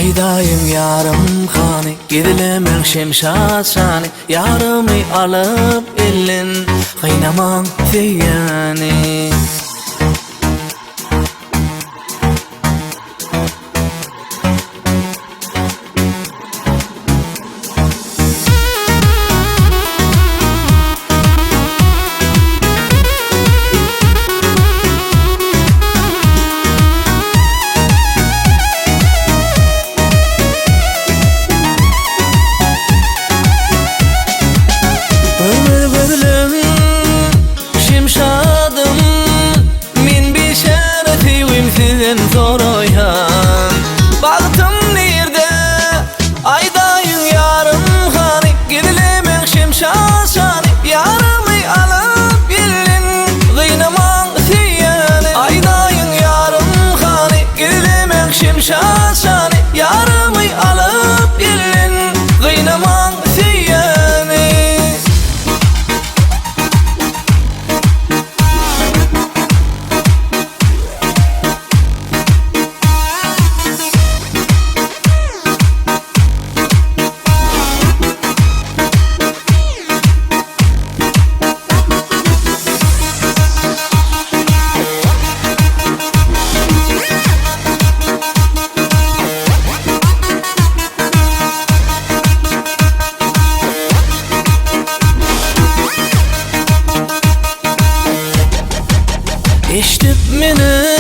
Aydayım yarım hani gidilemen şemşat şani yarımı alıp elin kıynaman fiyani Şemşadım min bir şerefi vimsizin soruyan baktım nerede aydayın yarım hani gidilemen şemşat şani yarımı alıp gelin kıynaman siyani aydayın yarım hani gidilemen şemşat şani yarımı alıp gelin kıynaman siyani Eşitip meni